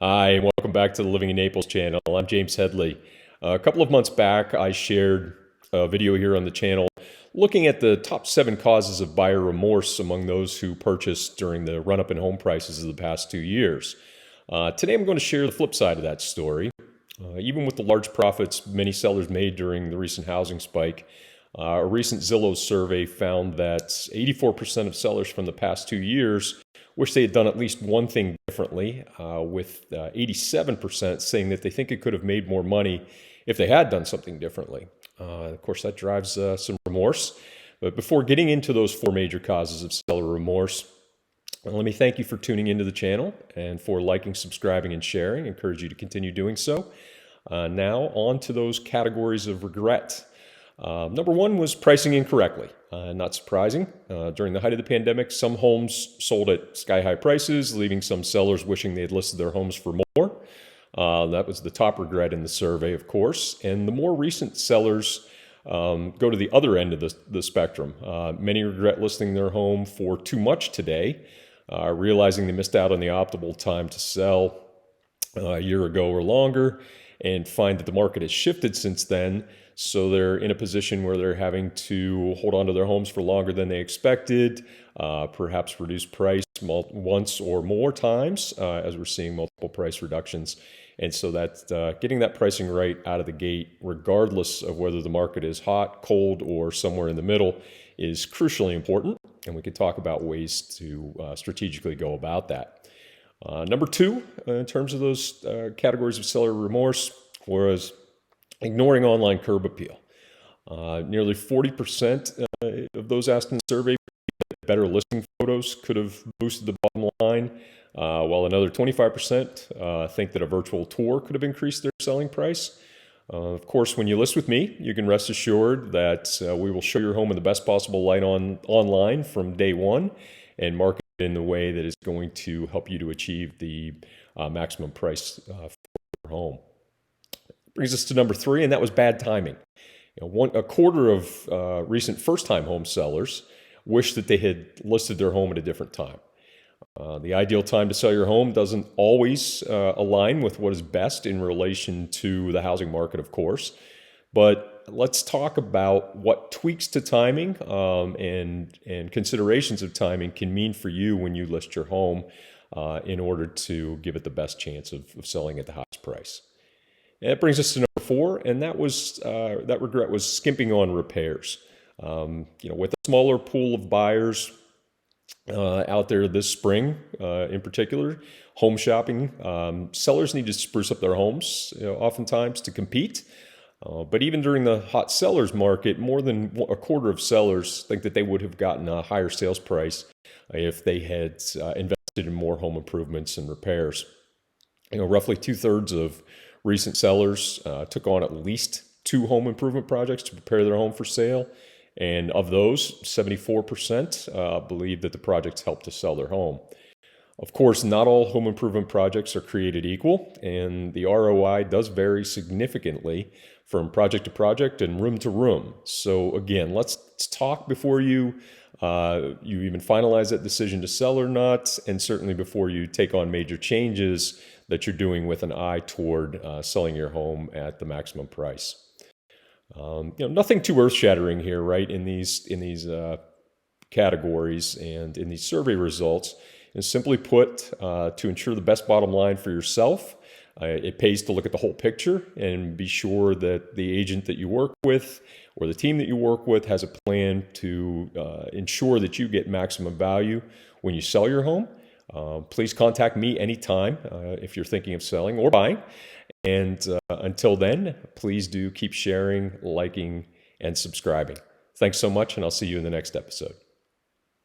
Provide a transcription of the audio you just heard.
Hi, and welcome back to the Living in Naples channel. I'm James Headley. A couple of months back, I shared a video here on the channel looking at the top 7 causes of buyer remorse among those who purchased during the run-up in home prices of the past 2 years. Today, I'm going to share the flip side of that story. Even with the large profits many sellers made during the recent housing spike, a recent Zillow survey found that 84% of sellers from the past 2 years wish they had done at least one thing differently, with 87% saying that they think it could have made more money if they had done something differently. Of course, that drives some remorse. But before getting into those 4 major causes of seller remorse, let me thank you for tuning into the channel and for liking, subscribing, and sharing. I encourage you to continue doing so. Now, on to those categories of regret. Number 1 was pricing incorrectly. Not surprising. During the height of the pandemic, some homes sold at sky-high prices, leaving some sellers wishing they had listed their homes for more. That was the top regret in the survey, of course. And the more recent sellers go to the other end of the spectrum. Many regret listing their home for too much today, realizing they missed out on the optimal time to sell a year ago or longer, and find that the market has shifted since then. So they're in a position where they're having to hold on to their homes for longer than they expected, perhaps reduce price once or more times, as we're seeing multiple price reductions. And so that getting that pricing right out of the gate, regardless of whether the market is hot, cold, or somewhere in the middle, is crucially important. And we could talk about ways to strategically go about that. Number 2, in terms of those categories of seller remorse, was ignoring online curb appeal. Nearly 40% of those asked in the survey better listing photos could have boosted the bottom line, while another 25% think that a virtual tour could have increased their selling price. Of course, when you list with me, you can rest assured that we will show your home in the best possible light online from day one and market it in the way that is going to help you to achieve the maximum price for your home. Brings us to number 3, and that was bad timing. A quarter of recent first-time home sellers wish that they had listed their home at a different time. The ideal time to sell your home doesn't always align with what is best in relation to the housing market, of course. But let's talk about what tweaks to timing and considerations of timing can mean for you when you list your home in order to give it the best chance of selling at the highest price. And that brings us to number 4, and that regret was skimping on repairs. With a smaller pool of buyers out there this spring, in particular, home shopping, sellers need to spruce up their homes, oftentimes to compete. But even during the hot sellers market, more than a quarter of sellers think that they would have gotten a higher sales price if they had invested in more home improvements and repairs. Roughly 2/3 of recent sellers took on at least 2 home improvement projects to prepare their home for sale. And of those, 74% believe that the projects helped to sell their home. Of course, not all home improvement projects are created equal, and the ROI does vary significantly from project to project and room to room. So again, let's talk before you even finalize that decision to sell or not, and certainly before you take on major changes that you're doing with an eye toward selling your home at the maximum price. Nothing too earth-shattering here, right? In these categories and in these survey results, and simply put, to ensure the best bottom line for yourself, it pays to look at the whole picture and be sure that the agent that you work with or the team that you work with has a plan to ensure that you get maximum value when you sell your home. Please contact me anytime if you're thinking of selling or buying. And until then, please do keep sharing, liking, and subscribing. Thanks so much, and I'll see you in the next episode.